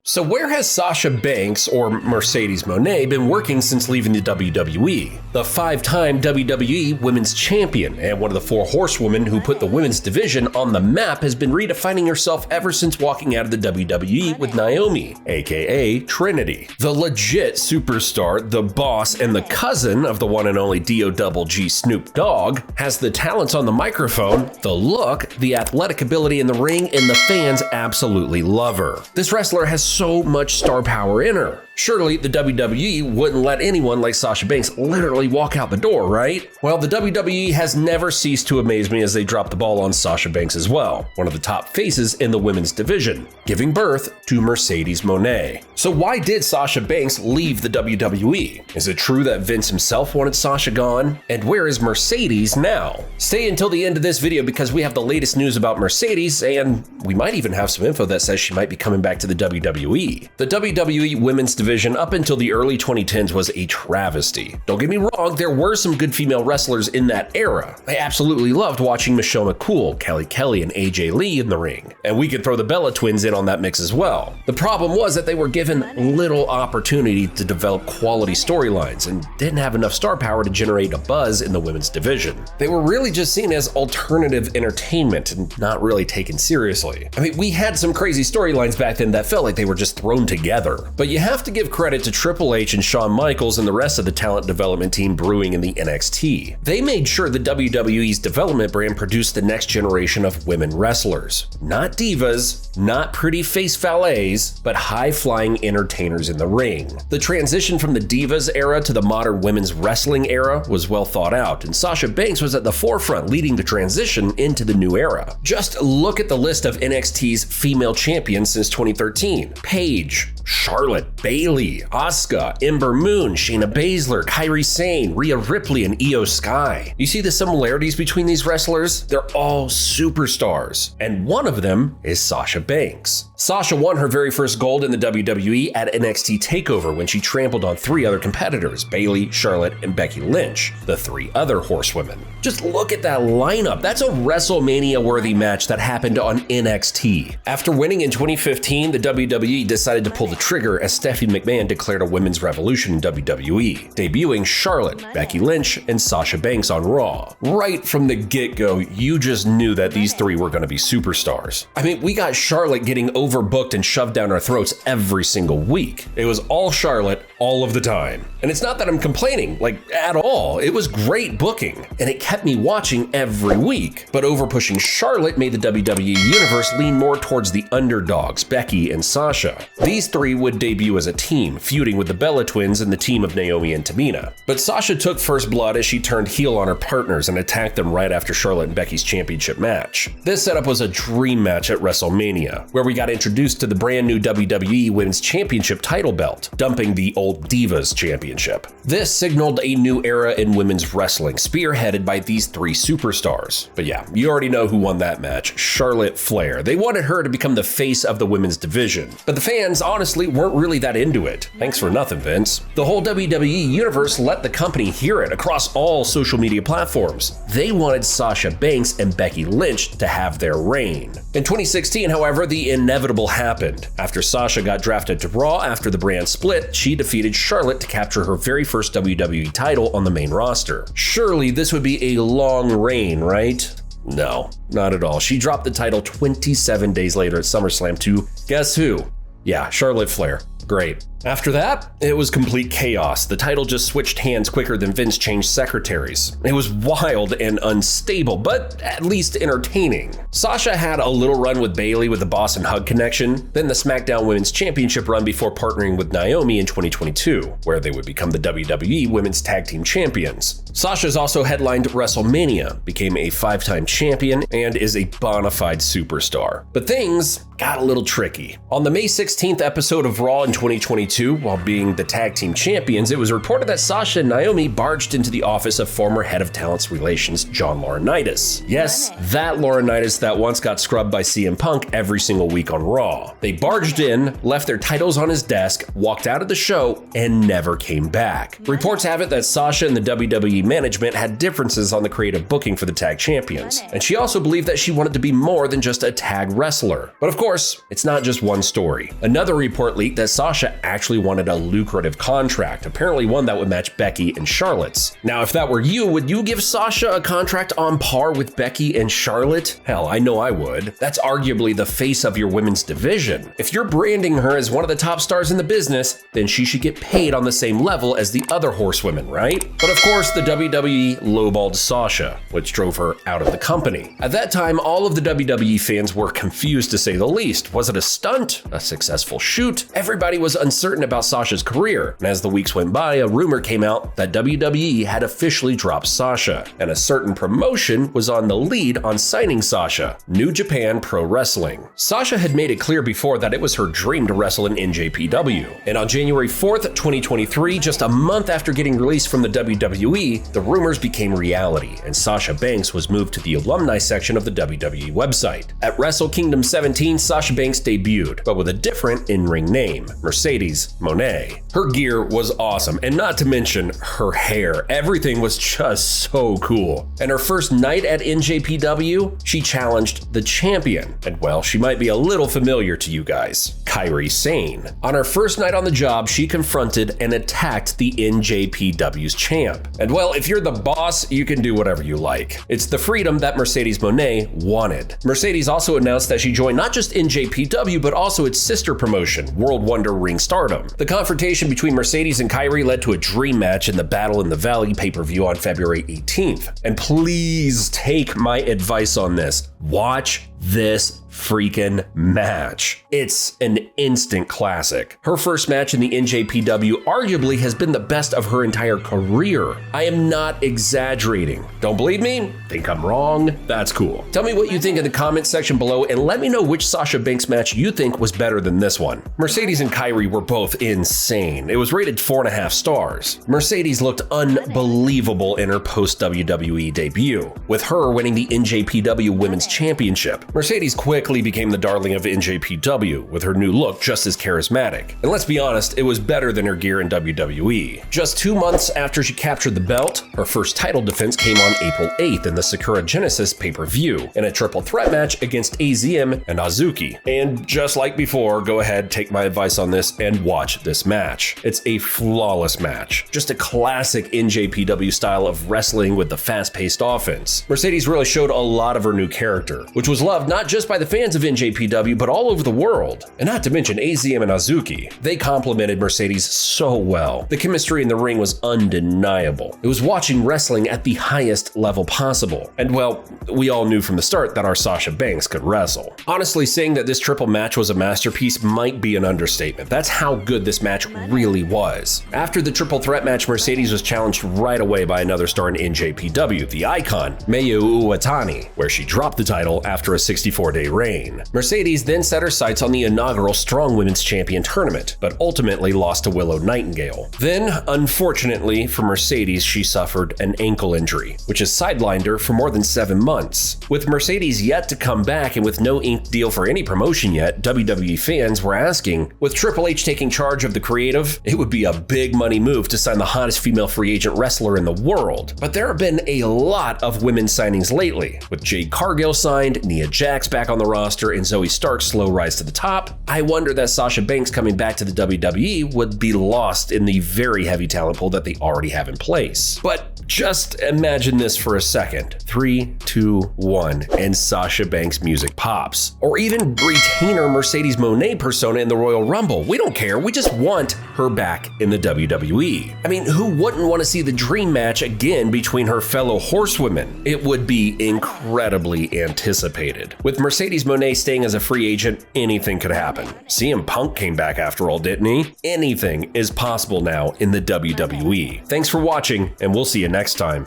So where has Sasha Banks, or Mercedes Moné, been working since leaving the WWE? The 5-time WWE Women's Champion and one of the 4 Horsewomen who put the women's division on the map has been redefining herself ever since walking out of the WWE with Naomi, aka Trinity. The legit superstar, the boss, and the cousin of the one and only D-O-double-G Snoop Dogg has the talents on the microphone, the look, the athletic ability in the ring, and the fans absolutely love her. This wrestler has so much star power in her. Surely the WWE wouldn't let anyone like Sasha Banks literally walk out the door, right? Well, the WWE has never ceased to amaze me as they drop the ball on Sasha Banks as well, one of the top faces in the women's division, giving birth to Mecedes Mone. So why did Sasha Banks leave the WWE? Is it true that Vince himself wanted Sasha gone? And where is Mercedes now? Stay until the end of this video because we have the latest news about Mercedes, and we might even have some info that says she might be coming back to the WWE. The WWE women's division up until the early 2010s was a travesty. Don't get me wrong, there were some good female wrestlers in that era. I absolutely loved watching Michelle McCool, Kelly, and AJ Lee in the ring. And we could throw the Bella twins in on that mix as well. The problem was that they were given little opportunity to develop quality storylines and didn't have enough star power to generate a buzz in the women's division. They were really just seen as alternative entertainment and not really taken seriously. I mean, we had some crazy storylines back then that felt like they were just thrown together. But you have to give credit to Triple H and Shawn Michaels and the rest of the talent development team brewing in the NXT. They made sure the WWE's development brand produced the next generation of women wrestlers. Not divas, not pretty face valets, but high-flying entertainers in the ring. The transition from the divas era to the modern women's wrestling era was well thought out, and Sasha Banks was at the forefront leading the transition into the new era. Just look at the list of NXT's female champions since 2013. Paige, Charlotte, Bayley, Asuka, Ember Moon, Shayna Baszler, Kairi Sane, Rhea Ripley, and Io Sky. You see the similarities between these wrestlers? They're all superstars, and one of them is Sasha Banks. Sasha won her very first gold in the WWE at NXT TakeOver when she trampled on 3 other competitors, Bayley, Charlotte, and Becky Lynch, the 3 other Horsewomen. Just look at that lineup. That's a WrestleMania-worthy match that happened on NXT. After winning in 2015, the WWE decided to pull the trigger as Stephanie McMahon declared a women's revolution in WWE, debuting Charlotte, Becky Lynch, and Sasha Banks on Raw. Right from the get-go, you just knew that these 3 were going to be superstars. I mean, we got Charlotte getting overbooked and shoved down our throats every single week. It was all Charlotte, all of the time. And it's not that I'm complaining, like, at all. It was great booking, and it kept me watching every week. But overpushing Charlotte made the WWE Universe lean more towards the underdogs, Becky and Sasha. These 3 would debut as a team, feuding with the Bella twins and the team of Naomi and Tamina. But Sasha took first blood as she turned heel on her partners and attacked them right after Charlotte and Becky's championship match. This setup was a dream match at WrestleMania, where we got introduced to the brand new WWE Women's Championship title belt, dumping the old Divas Championship. This signaled a new era in women's wrestling, spearheaded by these 3 superstars. But yeah, you already know who won that match, Charlotte Flair. They wanted her to become the face of the women's division. But the fans honestly weren't really that into it. Thanks for nothing, Vince. The whole WWE universe let the company hear it across all social media platforms. They wanted Sasha Banks and Becky Lynch to have their reign. In 2016, however, the inevitable happened. After Sasha got drafted to Raw after the brand split, she defeated Charlotte to capture her very first WWE title on the main roster. Surely this would be a long reign, right? No, not at all. She dropped the title 27 days later at SummerSlam to, guess who? Yeah, Charlotte Flair. Great. After that, it was complete chaos. The title just switched hands quicker than Vince changed secretaries. It was wild and unstable, but at least entertaining. Sasha had a little run with Bayley with the Boss and Hug connection, then the SmackDown Women's Championship run before partnering with Naomi in 2022, where they would become the WWE Women's Tag Team Champions. Sasha's also headlined WrestleMania, became a 5-time champion, and is a bona fide superstar. But things got a little tricky. On the May 16th episode of Raw in 2022, while being the tag team champions, it was reported that Sasha and Naomi barged into the office of former head of talent relations John Laurinaitis. Yes, that Laurinaitis that once got scrubbed by CM Punk every single week on Raw. They barged in, left their titles on his desk, walked out of the show, and never came back. Reports have it that Sasha and the WWE management had differences on the creative booking for the tag champions, and she also believed that she wanted to be more than just a tag wrestler. But of course, it's not just one story. Another report leaked that Sasha actually wanted a lucrative contract, apparently one that would match Becky and Charlotte's. Now, if that were you, would you give Sasha a contract on par with Becky and Charlotte? Hell, I know I would. That's arguably the face of your women's division. If you're branding her as one of the top stars in the business, then she should get paid on the same level as the other horsewomen, right? But of course, the WWE lowballed Sasha, which drove her out of the company. At that time, all of the WWE fans were confused to say the least. Was it a stunt? A successful shoot? Everybody was uncertain about Sasha's career, and as the weeks went by, a rumor came out that WWE had officially dropped Sasha, and a certain promotion was on the lead on signing Sasha, New Japan Pro Wrestling. Sasha had made it clear before that it was her dream to wrestle in NJPW, and on January 4th, 2023, just a month after getting released from the WWE, the rumors became reality, and Sasha Banks was moved to the alumni section of the WWE website. At Wrestle Kingdom 17, Sasha Banks debuted, but with a different in-ring name, Mecedes Mone. Her gear was awesome, and not to mention her hair. Everything was just so cool. And her first night at NJPW, she challenged the champion. And well, she might be a little familiar to you guys, Kairi Sane. On her first night on the job, she confronted and attacked the NJPW's champ. And well, if you're the boss, you can do whatever you like. It's the freedom that Mecedes Mone wanted. Mercedes also announced that she joined not just NJPW, but also its sister promotion, World Wonder Ring Stardom. The confrontation between Mercedes and Kairi led to a dream match in the Battle in the Valley pay-per-view on February 18th. And please take my advice on this. Watch this freaking match. It's an instant classic. Her first match in the NJPW arguably has been the best of her entire career. I am not exaggerating. Don't believe me? Think I'm wrong? That's cool. Tell me what you think in the comments section below and let me know which Sasha Banks match you think was better than this one. Mercedes and Kairi were both insane. It was rated 4.5 stars. Mercedes looked unbelievable in her post-WWE debut, with her winning the NJPW Women's Championship. Mercedes quickly became the darling of NJPW, with her new look just as charismatic. And let's be honest, it was better than her gear in WWE. Just 2 months after she captured the belt, her first title defense came on April 8th in the Sakura Genesis pay-per-view, in a triple threat match against AZM and Azuki. And just like before, go ahead, take my advice on this and watch this match. It's a flawless match. Just a classic NJPW style of wrestling with the fast-paced offense. Mercedes really showed a lot of her new character, which was loved not just by the fans of NJPW, but all over the world. And not to mention AZM and Azuki. They complemented Mercedes so well. The chemistry in the ring was undeniable. It was watching wrestling at the highest level possible. And well, we all knew from the start that our Sasha Banks could wrestle. Honestly, saying that this triple match was a masterpiece might be an understatement. That's how good this match really was. After the triple threat match, Mercedes was challenged right away by another star in NJPW, the Icon, Mayu Iwatani, where she dropped the title after a 64-day reign. Mercedes then set her sights on the inaugural Strong Women's Champion tournament, but ultimately lost to Willow Nightingale. Then, unfortunately for Mercedes, she suffered an ankle injury, which has sidelined her for more than 7 months. With Mercedes yet to come back and with no inked deal for any promotion yet, WWE fans were asking, with Triple H taking charge of the creative, it would be a big money move to sign the hottest female free agent wrestler in the world. But there have been a lot of women's signings lately, with Jade Cargill signed, Nia Jax back on the roster, and Zoe Stark's slow rise to the top. I wonder that Sasha Banks coming back to the WWE would be lost in the very heavy talent pool that they already have in place. But just imagine this for a second. 3, 2, 1, and Sasha Banks music pops. Or even retain her Mecedes Mone persona in the Royal Rumble. We don't care, we just want her back in the WWE. I mean, who wouldn't want to see the dream match again between her fellow horsewomen? It would be incredibly anticipated. With Mecedes Mone staying as a free agent, anything could happen. CM Punk came back after all, didn't he? Anything is possible now in the WWE. Thanks for watching, and we'll see you next time.